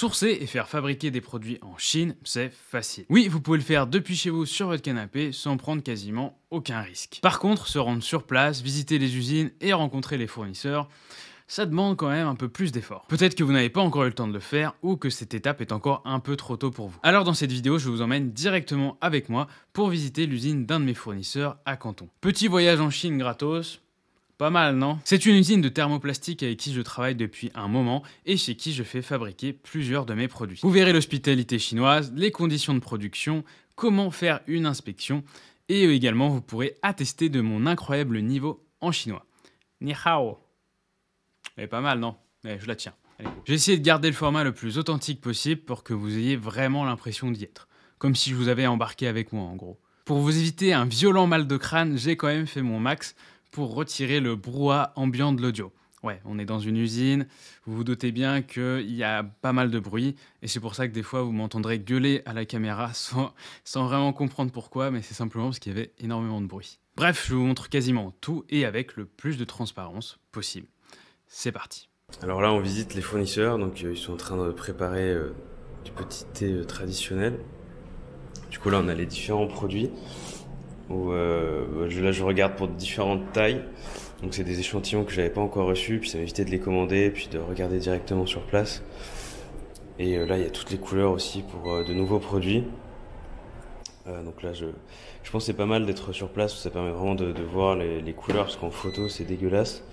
Sourcer et faire fabriquer des produits en Chine, c'est facile. Oui, vous pouvez le faire depuis chez vous sur votre canapé sans prendre quasiment aucun risque. Par contre, se rendre sur place, visiter les usines et rencontrer les fournisseurs, ça demande quand même un peu plus d'efforts. Peut-être que vous n'avez pas encore eu le temps de le faire ou que cette étape est encore un peu trop tôt pour vous. Alors dans cette vidéo, je vous emmène directement avec moi pour visiter l'usine d'un de mes fournisseurs à Canton. Petit voyage en Chine gratos. Pas mal, non? C'est une usine de thermoplastique avec qui je travaille depuis un moment et chez qui je fais fabriquer plusieurs de mes produits. Vous verrez l'hospitalité chinoise, les conditions de production, comment faire une inspection et également vous pourrez attester de mon incroyable niveau en chinois. Ni hao. Elle est pas mal, non? Je la tiens. Allez. J'ai essayé de garder le format le plus authentique possible pour que vous ayez vraiment l'impression d'y être. Comme si je vous avais embarqué avec moi en gros. Pour vous éviter un violent mal de crâne, j'ai quand même fait mon max pour retirer le brouhaha ambiant de l'audio. Ouais, on est dans une usine, vous vous doutez bien qu'il y a pas mal de bruit, et c'est pour ça que des fois vous m'entendrez gueuler à la caméra sans vraiment comprendre pourquoi, mais c'est simplement parce qu'il y avait énormément de bruit. Bref, je vous montre quasiment tout et avec le plus de transparence possible. C'est parti. Alors là, on visite les fournisseurs, donc ils sont en train de préparer du petit thé traditionnel. Du coup là, on a les différents produits. Là, je regarde pour différentes tailles. Donc c'est des échantillons que j'avais pas encore reçus, puis ça m'évitait de les commander, puis de regarder directement sur place. Et là, il y a toutes les couleurs aussi pour de nouveaux produits. Donc là, je pense que c'est pas mal d'être sur place, ça permet vraiment de voir les couleurs, parce qu'en photo, c'est dégueulasse.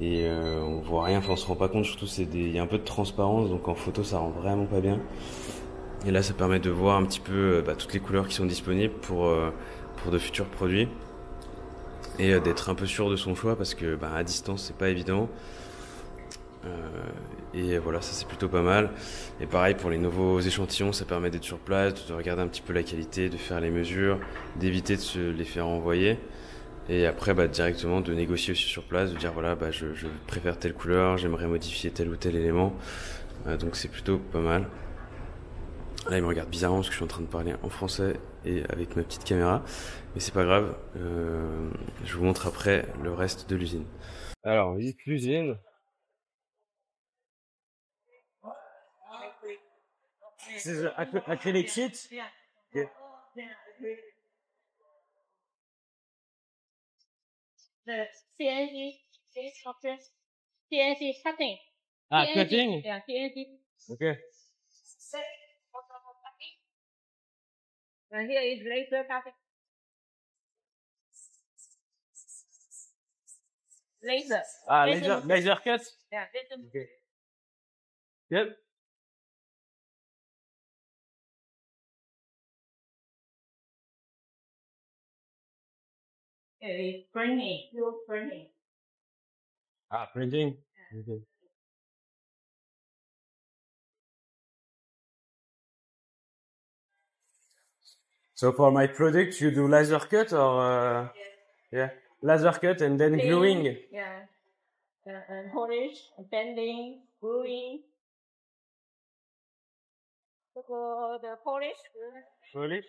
Et on voit rien, enfin on se rend pas compte, surtout il y a un peu de transparence, donc en photo ça rend vraiment pas bien. Et là ça permet de voir un petit peu toutes les couleurs qui sont disponibles pour de futurs produits. Et d'être un peu sûr de son choix, parce que à distance c'est pas évident. Et voilà, ça c'est plutôt pas mal. Et pareil pour les nouveaux échantillons, ça permet d'être sur place, de regarder un petit peu la qualité, de faire les mesures, d'éviter de se les faire envoyer. Et après, directement de négocier aussi sur place, de dire voilà, je préfère telle couleur, j'aimerais modifier tel ou tel élément. Donc c'est plutôt pas mal. Là, il me regarde bizarrement parce que je suis en train de parler en français et avec ma petite caméra. Mais c'est pas grave. Je vous montre après le reste de l'usine. Alors, on visite l'usine. C'est acrylic sheet? Yeah. The CNC structure, CNC cutting. Ah, CNC, cutting? yeah, CNC. Okay. And here is laser cutting. Laser. Ah, laser cut? Yeah, laser. Okay. Yep. Printing, pure printing. Ah, printing? Okay. So for my product, you do laser cut or yeah, laser cut and then gluing. Yeah. And polish, bending, gluing. So for the polish, Polish.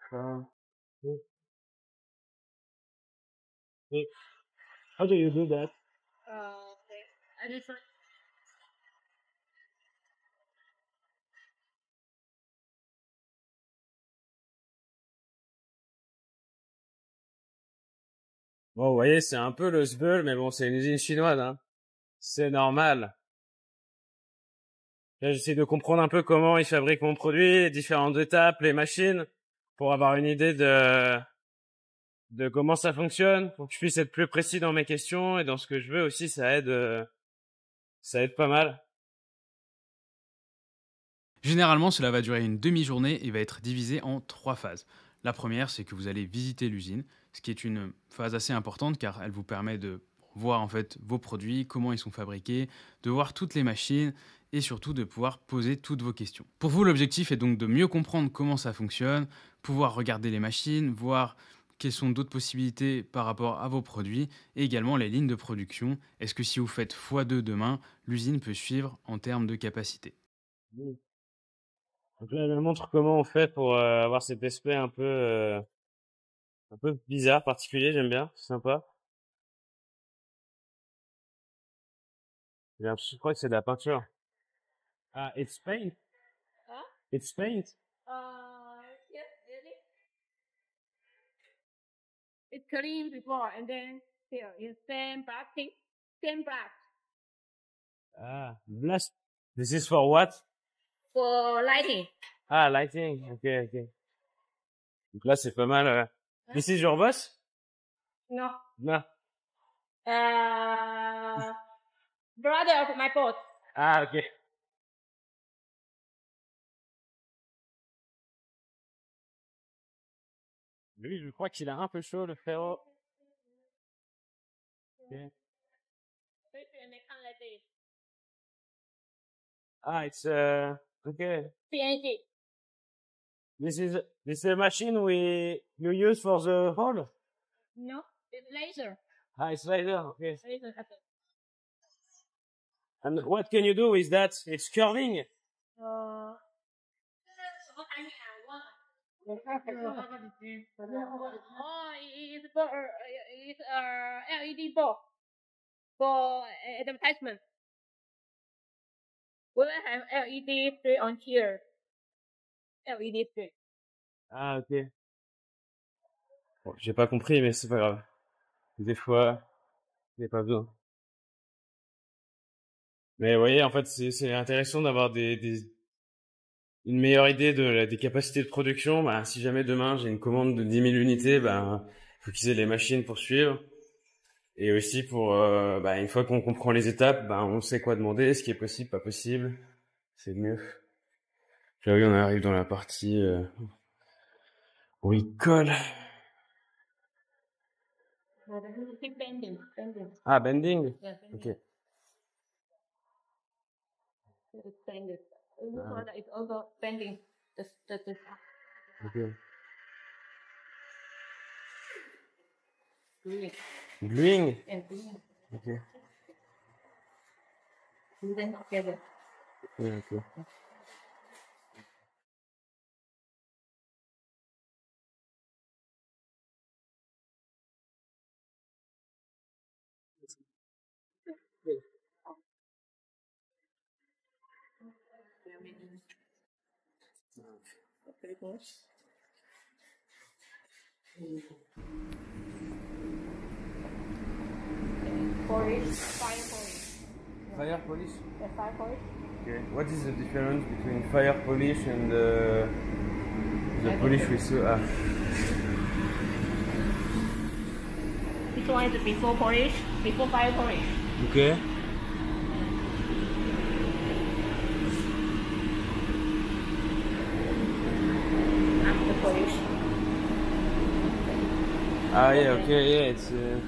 Uh, How do you do that? okay. I just Bon, vous voyez, c'est un peu le sbeul, mais bon, c'est une usine chinoise, hein. C'est normal. Là, j'essaie de comprendre un peu comment ils fabriquent mon produit, les différentes étapes, les machines, pour avoir une idée de comment ça fonctionne, pour que je puisse être plus précis dans mes questions et dans ce que je veux aussi, ça aide pas mal. Généralement, cela va durer une demi-journée et va être divisé en 3 phases. La première, c'est que vous allez visiter l'usine, ce qui est une phase assez importante car elle vous permet de voir en fait vos produits, comment ils sont fabriqués, de voir toutes les machines et surtout de pouvoir poser toutes vos questions. Pour vous, l'objectif est donc de mieux comprendre comment ça fonctionne, pouvoir regarder les machines, voir quelles sont d'autres possibilités par rapport à vos produits et également les lignes de production. Est-ce que si vous faites x2 demain, l'usine peut suivre en termes de capacité? Donc là, elle me montre comment on fait pour avoir cet aspect un peu Un peu bizarre, particulier, j'aime bien, c'est sympa. Je crois que c'est de la peinture. Ah, it's paint. Huh? It's paint. Yes, it is. It's clean before and then here is same plastic, same brush Ah, blast. This is for what? for lighting. Ah, lighting. Ok, ok. Donc là, c'est pas mal. This is your boss? No. Non. Brother of my boss. Ah, ok. Lui, je crois qu'il a un peu chaud, le frérot. Ok. Ah, it's okay. PNG. This is a machine you use for the hole. No, it's laser. Ah, it's laser. Okay. Laser cutting. And what can you do with that? It's curving. Oh, it's LED bulb for advertisement. We will have LED strip on here. LED strip. Ah, ok. Bon, j'ai pas compris, mais c'est pas grave. Des fois, il n'y a pas besoin. Mais vous voyez, en fait, c'est intéressant d'avoir une meilleure idée des capacités de production. Bah, si jamais demain j'ai une commande de 10 000 unités, bah, faut qu'ils aient les machines pour suivre. Et aussi pour, bah, une fois qu'on comprend les étapes, bah, on sait quoi demander, ce qui est possible, pas possible. C'est mieux. Là oui, on arrive dans la partie où il colle. Bending. Ah, bending. Yes, Ok. it's bending. This one is also bending. Ok. Gluing. Gluing. And gluing. Ok. Glue them together. Ouais, ok. Okay, good. Polish, fire polish. Fire polish. The fire polish. Okay. What is the difference between fire polish and the polish with This one is before polish, before fire polish. Okay. After polish. Ah yeah, okay, yeah, it's yeah.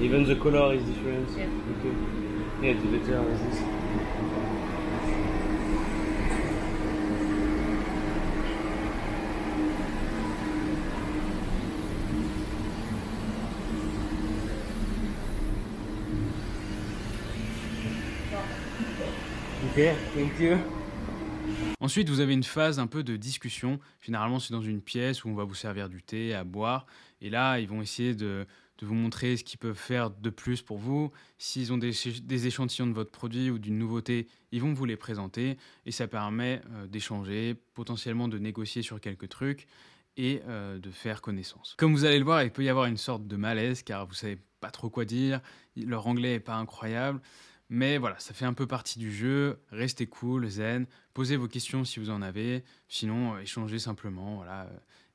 Even the color is different. Yeah. Okay. Yeah, it's better with this. Okay, thank you. Ensuite, vous avez une phase un peu de discussion. Généralement, c'est dans une pièce où on va vous servir du thé à boire. Et là, ils vont essayer de vous montrer ce qu'ils peuvent faire de plus pour vous. S'ils ont des échantillons de votre produit ou d'une nouveauté, ils vont vous les présenter. Et ça permet d'échanger, potentiellement de négocier sur quelques trucs et de faire connaissance. Comme vous allez le voir, il peut y avoir une sorte de malaise car vous savez pas trop quoi dire. Leur anglais est pas incroyable. Mais voilà, ça fait un peu partie du jeu. Restez cool, zen. Posez vos questions si vous en avez. Sinon, échangez simplement. Voilà.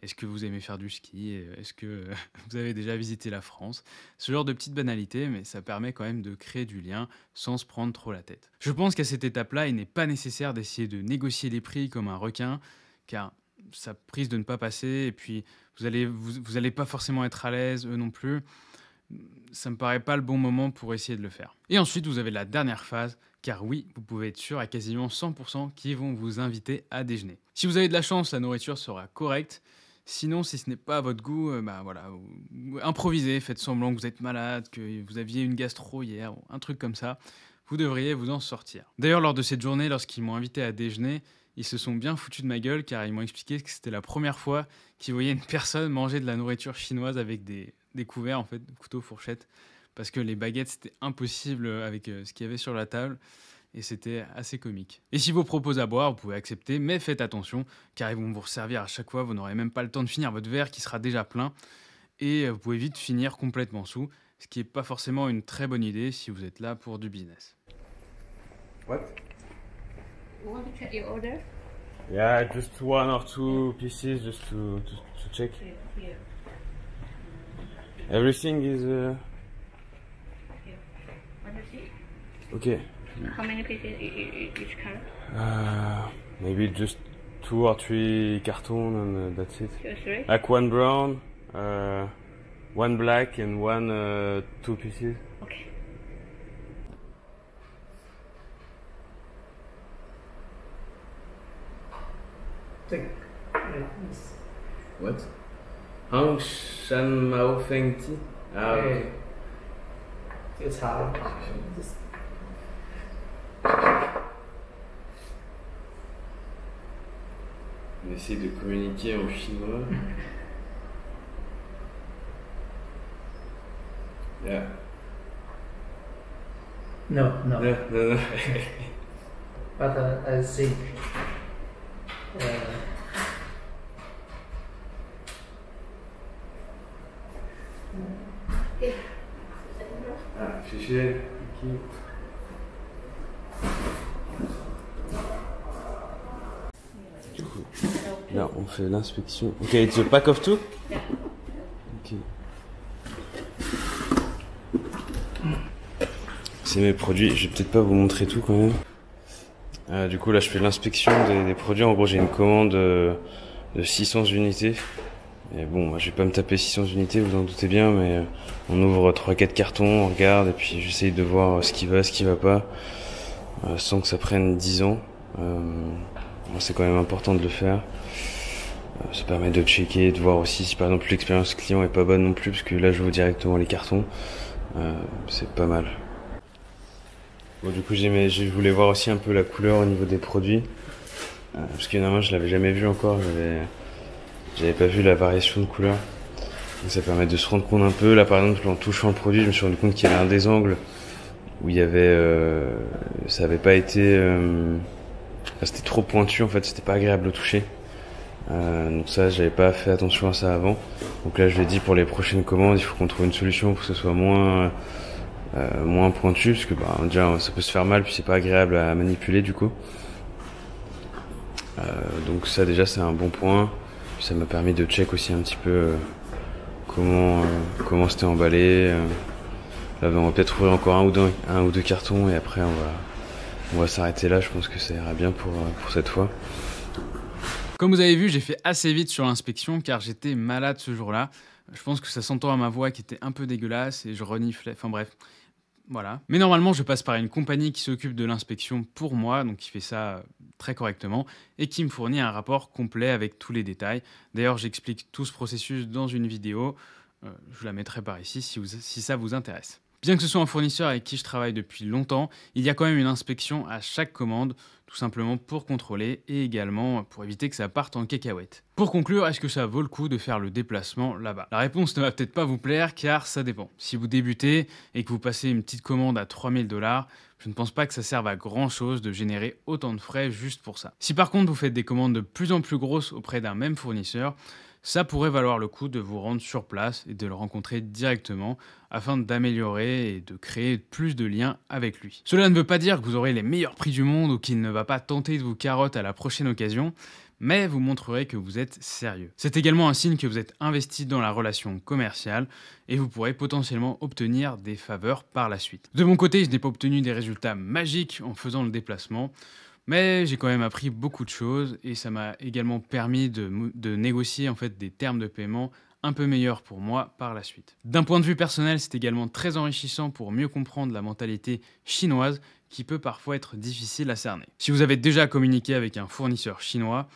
Est-ce que vous aimez faire du ski? Est-ce que vous avez déjà visité la France? Ce genre de petites banalités, mais ça permet quand même de créer du lien sans se prendre trop la tête. Je pense qu'à cette étape-là, il n'est pas nécessaire d'essayer de négocier les prix comme un requin, car ça prise de ne pas passer. Et puis, vous allez pas forcément être à l'aise, eux non plus. Ça me paraît pas le bon moment pour essayer de le faire. Et ensuite, vous avez la dernière phase, car oui, vous pouvez être sûr à quasiment 100% qu'ils vont vous inviter à déjeuner. Si vous avez de la chance, la nourriture sera correcte. Sinon, si ce n'est pas à votre goût, bah voilà, improvisez, faites semblant que vous êtes malade, que vous aviez une gastro hier, un truc comme ça. Vous devriez vous en sortir. D'ailleurs, lors de cette journée, lorsqu'ils m'ont invité à déjeuner, ils se sont bien foutus de ma gueule car ils m'ont expliqué que c'était la première fois qu'ils voyaient une personne manger de la nourriture chinoise avec des couverts, en fait, couteaux, fourchettes, parce que les baguettes, c'était impossible avec ce qu'il y avait sur la table, et c'était assez comique. Et si vous proposent à boire, vous pouvez accepter, mais faites attention, car ils vont vous resservir à chaque fois, vous n'aurez même pas le temps de finir votre verre qui sera déjà plein, et vous pouvez vite finir complètement sous, ce qui n'est pas forcément une très bonne idée si vous êtes là pour du business. What? You want to check your order? Yeah, just 1 or 2 pieces just to check. Here. Everything is Here. Want to see? okay. How many pieces each kind? Maybe just 2 or 3 cartons and that's it. 2 or 3? Like 1 brown, 1 black and 2 pieces. Okay. What? Hang Shan Mao Feng Ti? Ah, okay. 这个茶， On essaie de communiquer en chinois. Yeah. No, no. No. But I think Ah, fichier. Okay. Du coup, là on fait l'inspection. Ok, it's a pack of 2? Yeah. Ok. C'est mes produits, je vais peut-être pas vous montrer tout quand même. Du coup là je fais l'inspection des produits, en gros j'ai une commande de 600 unités. Et bon, moi, je vais pas me taper 600 unités, vous en doutez bien, mais on ouvre 3-4 cartons, on regarde et puis j'essaye de voir ce qui va pas, sans que ça prenne 10 ans. C'est quand même important de le faire. Ça permet de checker, de voir aussi si par exemple l'expérience client est pas bonne non plus, parce que là je vois directement les cartons. C'est pas mal. Bon, du coup je voulais voir aussi un peu la couleur au niveau des produits, parce que normalement je l'avais jamais vu encore, j'avais pas vu la variation de couleur. Donc ça permet de se rendre compte un peu. Là par exemple en touchant le produit, je me suis rendu compte qu'il y avait un des angles où il y avait ça avait pas été c'était trop pointu en fait, c'était pas agréable au toucher. Donc ça j'avais pas fait attention à ça avant. Donc là je l'ai dit, pour les prochaines commandes il faut qu'on trouve une solution pour que ce soit moins pointu, parce que déjà ça peut se faire mal puis c'est pas agréable à manipuler du coup. Donc ça déjà c'est un bon point. Puis ça m'a permis de check aussi un petit peu comment c'était emballé. Là on va peut-être ouvrir encore un ou deux cartons et après on va s'arrêter là. Je pense que ça ira bien pour cette fois. Comme vous avez vu, j'ai fait assez vite sur l'inspection car j'étais malade ce jour-là. Je pense que ça s'entend à ma voix qui était un peu dégueulasse et je reniflais, enfin bref. Voilà. Mais normalement, je passe par une compagnie qui s'occupe de l'inspection pour moi, donc qui fait ça très correctement, et qui me fournit un rapport complet avec tous les détails. D'ailleurs, j'explique tout ce processus dans une vidéo. Je vous la mettrai par ici si ça vous intéresse. Bien que ce soit un fournisseur avec qui je travaille depuis longtemps, il y a quand même une inspection à chaque commande, tout simplement pour contrôler et également pour éviter que ça parte en cacahuète. Pour conclure, est-ce que ça vaut le coup de faire le déplacement là-bas? La réponse ne va peut-être pas vous plaire car ça dépend. Si vous débutez et que vous passez une petite commande à 3000 $, je ne pense pas que ça serve à grand chose de générer autant de frais juste pour ça. Si par contre vous faites des commandes de plus en plus grosses auprès d'un même fournisseur, ça pourrait valoir le coup de vous rendre sur place et de le rencontrer directement afin d'améliorer et de créer plus de liens avec lui. Cela ne veut pas dire que vous aurez les meilleurs prix du monde ou qu'il ne va pas tenter de vous carotte à la prochaine occasion, mais vous montrerez que vous êtes sérieux. C'est également un signe que vous êtes investi dans la relation commerciale et vous pourrez potentiellement obtenir des faveurs par la suite. De mon côté, je n'ai pas obtenu des résultats magiques en faisant le déplacement, mais j'ai quand même appris beaucoup de choses et ça m'a également permis de négocier en fait des termes de paiement un peu meilleurs pour moi par la suite. D'un point de vue personnel, c'est également très enrichissant pour mieux comprendre la mentalité chinoise qui peut parfois être difficile à cerner. Si vous avez déjà communiqué avec un fournisseur chinois,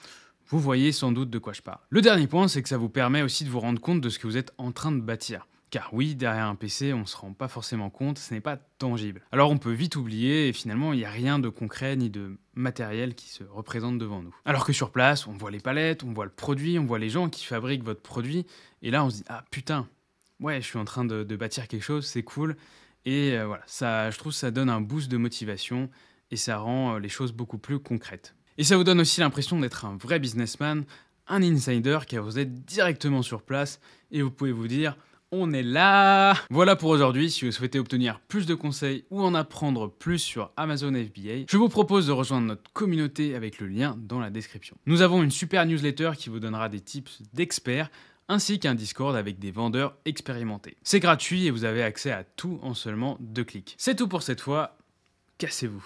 vous voyez sans doute de quoi je parle. Le dernier point, c'est que ça vous permet aussi de vous rendre compte de ce que vous êtes en train de bâtir. Car oui, derrière un PC, on se rend pas forcément compte, ce n'est pas tangible. Alors on peut vite oublier et finalement il n'y a rien de concret ni de matériel qui se représente devant nous. Alors que sur place, on voit les palettes, on voit le produit, on voit les gens qui fabriquent votre produit, et là on se dit « Ah putain, ouais, je suis en train de bâtir quelque chose, c'est cool ». Et voilà, ça, je trouve que ça donne un boost de motivation et ça rend les choses beaucoup plus concrètes. Et ça vous donne aussi l'impression d'être un vrai businessman, un insider, car vous êtes directement sur place et vous pouvez vous dire « On est là !» Voilà pour aujourd'hui. Si vous souhaitez obtenir plus de conseils ou en apprendre plus sur Amazon FBA, je vous propose de rejoindre notre communauté avec le lien dans la description. Nous avons une super newsletter qui vous donnera des tips d'experts ainsi qu'un Discord avec des vendeurs expérimentés. C'est gratuit et vous avez accès à tout en seulement 2 clics. C'est tout pour cette fois, cassez-vous.